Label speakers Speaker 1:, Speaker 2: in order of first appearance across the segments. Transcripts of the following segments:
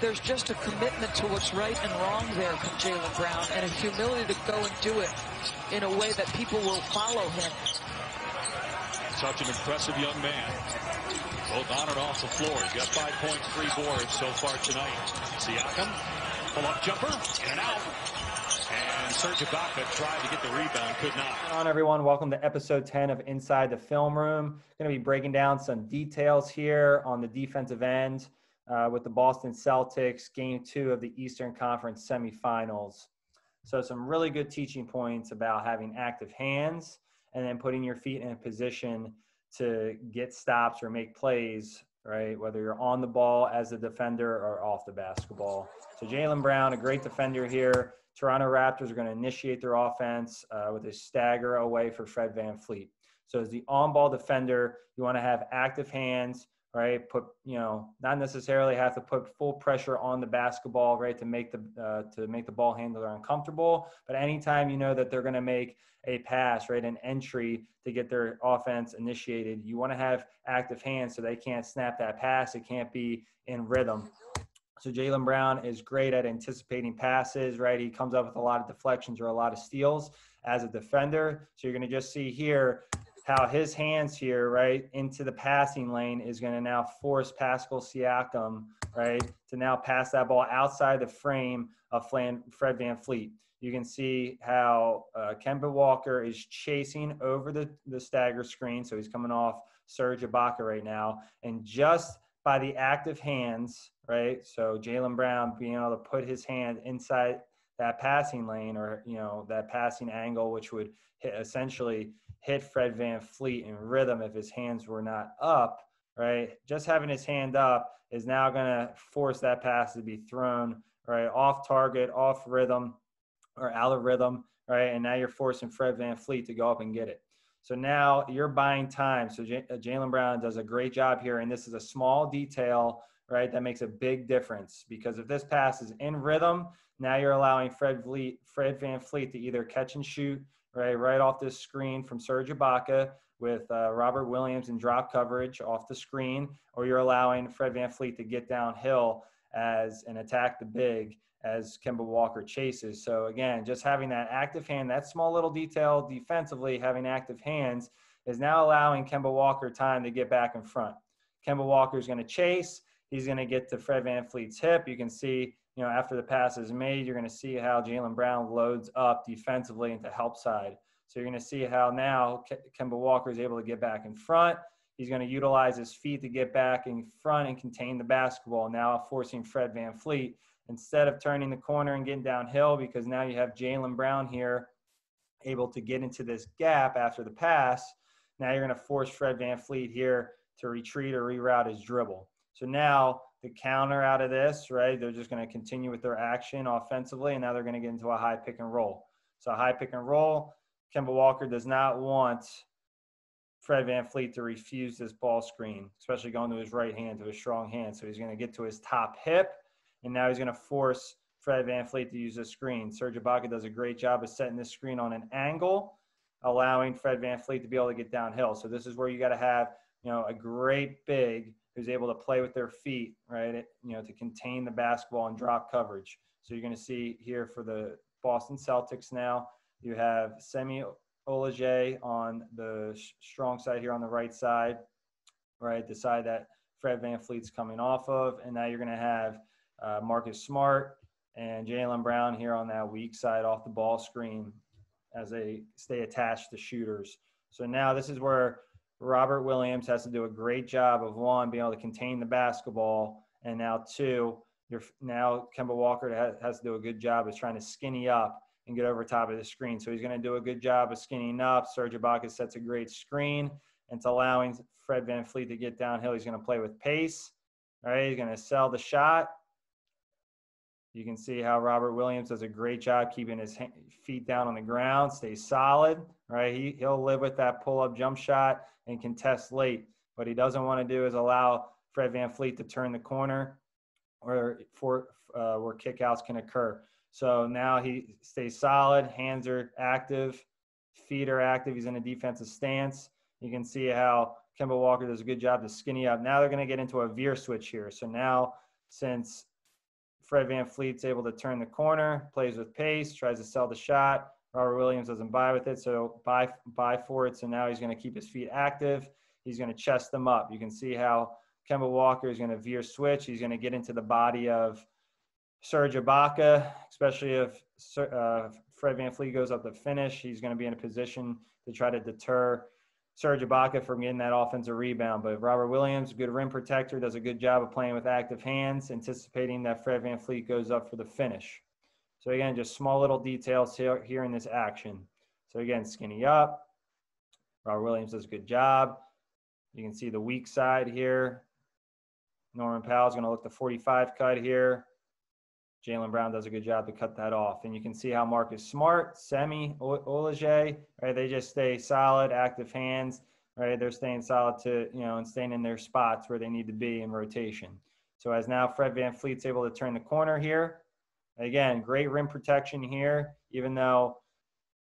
Speaker 1: there's just a commitment to what's right and wrong there from Jaylen Brown, and a humility to go and do it in a way that people will follow him.
Speaker 2: Such an impressive young man, both on and off the floor. He's got 5 points, 3 boards so far tonight. Siakam, pull-up jumper, in and out. And Serge Ibaka tried to get the rebound, could not.
Speaker 3: What's going on, everyone? Welcome to episode 10 of Inside the Film Room. Going to be breaking down some details here on the defensive end with the Boston Celtics, Game 2 of the Eastern Conference semifinals. So some really good teaching points about having active hands and then putting your feet in a position to get stops or make plays, right? Whether you're on the ball as a defender or off the basketball. So Jaylen Brown, a great defender here. Toronto Raptors are going to initiate their offense with a stagger away for Fred VanVleet. So as the on-ball defender, you want to have active hands, right? Not necessarily have to put full pressure on the basketball, right, to make the ball handler uncomfortable. But anytime you know that they're going to make a pass, right, an entry to get their offense initiated, you want to have active hands so they can't snap that pass. It can't be in rhythm. So Jaylen Brown is great at anticipating passes, right? He comes up with a lot of deflections or a lot of steals as a defender. So you're going to just see here how his hands here, right, into the passing lane is going to now force Pascal Siakam, right, to now pass that ball outside the frame of Fred VanVleet. You can see how Kemba Walker is chasing over the stagger screen. So he's coming off Serge Ibaka right now. And just by the active hands, right? So Jaylen Brown being able to put his hand inside that passing lane or, that passing angle, which would essentially hit Fred VanVleet in rhythm if his hands were not up, right? Just having his hand up is now going to force that pass to be thrown, right, off target, off rhythm, or out of rhythm, right? And now you're forcing Fred VanVleet to go up and get it. So now you're buying time. So Jaylen Brown does a great job here, and this is a small detail, right, that makes a big difference because if this pass is in rhythm, now you're allowing Fred VanVleet to either catch and shoot, right off this screen from Serge Ibaka with Robert Williams in drop coverage off the screen, or you're allowing Fred VanVleet to get downhill and attack the big as Kemba Walker chases. So again, just having that active hand, that small little detail defensively, having active hands is now allowing Kemba Walker time to get back in front. Kemba Walker is going to chase. He's going to get to Fred VanVleet's hip. You can see, after the pass is made, you're going to see how Jaylen Brown loads up defensively into help side. So you're going to see how now Kemba Walker is able to get back in front. He's going to utilize his feet to get back in front and contain the basketball, now forcing Fred VanVleet instead of turning the corner and getting downhill, because now you have Jaylen Brown here able to get into this gap after the pass. Now you're going to force Fred VanVleet here to retreat or reroute his dribble. So now the counter out of this, right, they're just going to continue with their action offensively, and now they're going to get into a high pick and roll. So a high pick and roll, Kemba Walker does not want Fred VanVleet to refuse this ball screen, especially going to his right hand, to his strong hand. So he's going to get to his top hip, and now he's going to force Fred VanVleet to use the screen. Serge Ibaka does a great job of setting this screen on an angle, allowing Fred VanVleet to be able to get downhill. So this is where you got to have, a great big who's able to play with their feet, right, to contain the basketball and drop coverage. So you're going to see here for the Boston Celtics now, you have Semi Ojeleye on the strong side here on the right side, right, the side that Fred VanVleet's coming off of. And now you're going to have Marcus Smart and Jaylen Brown here on that weak side off the ball screen as they stay attached to shooters. So now this is where Robert Williams has to do a great job of, one, being able to contain the basketball, and now two, now Kemba Walker has to do a good job of trying to skinny up and get over top of the screen. So he's going to do a good job of skinnying up. Serge Ibaka sets a great screen, and it's allowing Fred VanVleet to get downhill. He's going to play with pace, right? He's going to sell the shot. You can see how Robert Williams does a great job keeping his feet down on the ground, stays solid, right? He'll live with that pull-up jump shot and contest late. What he doesn't want to do is allow Fred VanVleet to turn the corner where kickouts can occur. So now he stays solid, hands are active, feet are active. He's in a defensive stance. You can see how Kemba Walker does a good job to skinny up. Now they're going to get into a veer switch here. So now, since Fred VanVleet's able to turn the corner, plays with pace, tries to sell the shot. Robert Williams doesn't buy with it, so buy for it. So now he's going to keep his feet active. He's going to chest them up. You can see how Kemba Walker is going to veer switch. He's going to get into the body of Serge Ibaka, especially if Fred VanVleet goes up to finish. He's going to be in a position to try to deter Serge Ibaka from getting that offensive rebound. But Robert Williams, good rim protector, does a good job of playing with active hands, anticipating that Fred VanVleet goes up for the finish. So again, just small little details here in this action. So again, skinny up. Robert Williams does a good job. You can see the weak side here. Norman Powell's going to look the 45 cut here. Jaylen Brown does a good job to cut that off. And you can see how Marcus Smart, Semi, Oulage, right, they just stay solid, active hands, right? They're staying solid to, and staying in their spots where they need to be in rotation. So as now Fred VanVleet's able to turn the corner here. Again, great rim protection here, even though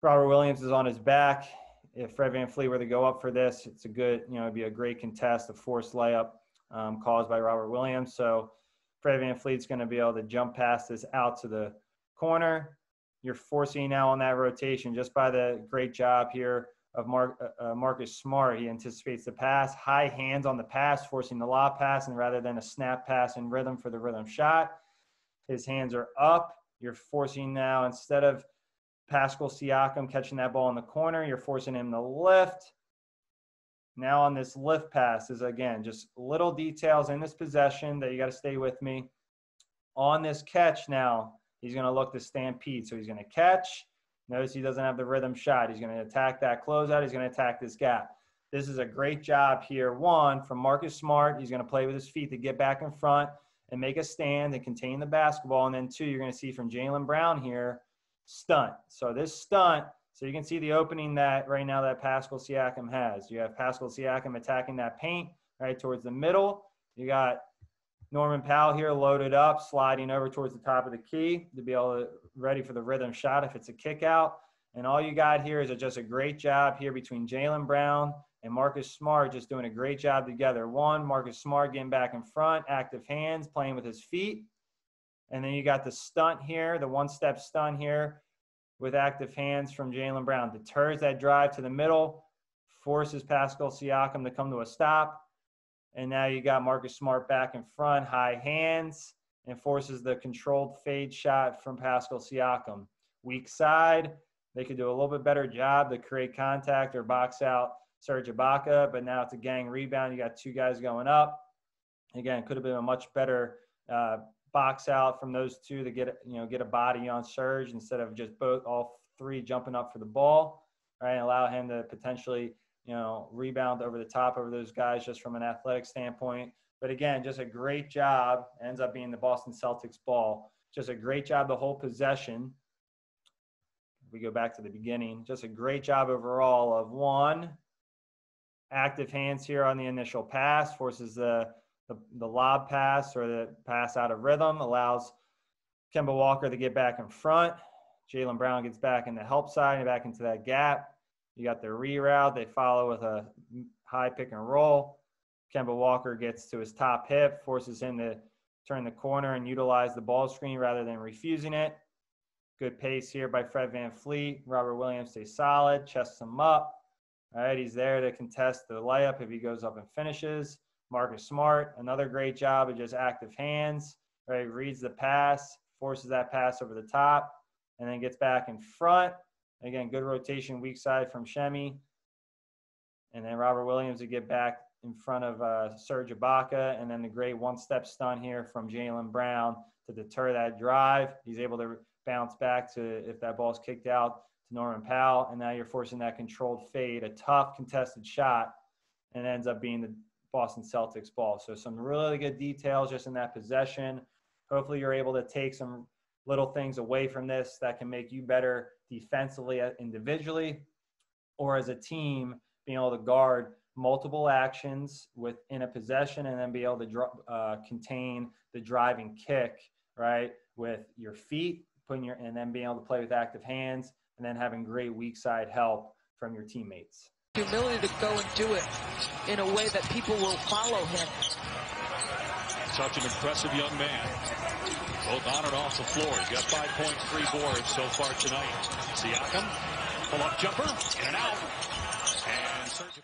Speaker 3: Robert Williams is on his back. If Fred VanVleet were to go up for this, it's a good, it'd be a great contest, a forced layup caused by Robert Williams. So Fred VanVleet's going to be able to jump past this out to the corner. You're forcing now on that rotation just by the great job here of Marcus Smart. He anticipates the pass, high hands on the pass, forcing the lob pass, and rather than a snap pass in rhythm for the rhythm shot, his hands are up. You're forcing now, instead of Pascal Siakam catching that ball in the corner, you're forcing him to lift. Now on this lift pass is, again, just little details in this possession that you got to stay with me. On this catch now, he's going to look to stampede. So he's going to catch. Notice he doesn't have the rhythm shot. He's going to attack that closeout. He's going to attack this gap. This is a great job here. One, from Marcus Smart. He's going to play with his feet to get back in front and make a stand and contain the basketball. And then two, you're going to see from Jaylen Brown here, stunt. So this stunt, so you can see the opening that right now that Pascal Siakam has. You have Pascal Siakam attacking that paint right towards the middle. You got Norman Powell here loaded up, sliding over towards the top of the key to be able to ready for the rhythm shot if it's a kick out. And all you got here is just a great job here between Jaylen Brown and Marcus Smart, just doing a great job together. One, Marcus Smart getting back in front, active hands, playing with his feet. And then you got the stunt here, the one-step stunt here with active hands from Jaylen Brown. Deters that drive to the middle, forces Pascal Siakam to come to a stop. And now you got Marcus Smart back in front, high hands, and forces the controlled fade shot from Pascal Siakam. Weak side, they could do a little bit better job to create contact or box out Serge Ibaka, but now it's a gang rebound. You got two guys going up. Again, could have been a much better box out from those two to get a body on Serge instead of just all three jumping up for the ball, right? And allow him to potentially, rebound over the top over those guys just from an athletic standpoint. But again, just a great job. Ends up being the Boston Celtics ball. Just a great job the whole possession. We go back to the beginning. Just a great job overall of one, active hands here on the initial pass, forces the lob pass or the pass out of rhythm, allows Kemba Walker to get back in front. Jaylen Brown gets back in the help side and back into that gap. You got the reroute. They follow with a high pick and roll. Kemba Walker gets to his top hip, forces him to turn the corner and utilize the ball screen rather than refusing it. Good pace here by Fred VanVleet. Robert Williams stays solid, chests him up. All right, he's there to contest the layup if he goes up and finishes. Marcus Smart, another great job of just active hands, right? Reads the pass, forces that pass over the top, and then gets back in front. Again, good rotation, weak side from Shemi. And then Robert Williams to get back in front of Serge Ibaka, and then the great one-step stunt here from Jaylen Brown to deter that drive. He's able to bounce back to, if that ball's kicked out, to Norman Powell, and now you're forcing that controlled fade, a tough contested shot, and it ends up being the Boston Celtics ball. So some really good details just in that possession. Hopefully you're able to take some little things away from this that can make you better defensively individually or as a team, being able to guard multiple actions within a possession and then be able to contain the driving kick, right, with your feet, and then being able to play with active hands and then having great weak side help from your teammates.
Speaker 1: Humility to go and do it in a way that people will follow him.
Speaker 2: Such an impressive young man. Both on and off the floor. He's got 5 points, 3 boards so far tonight. Siakam, pull-up jumper, in and out. And Serge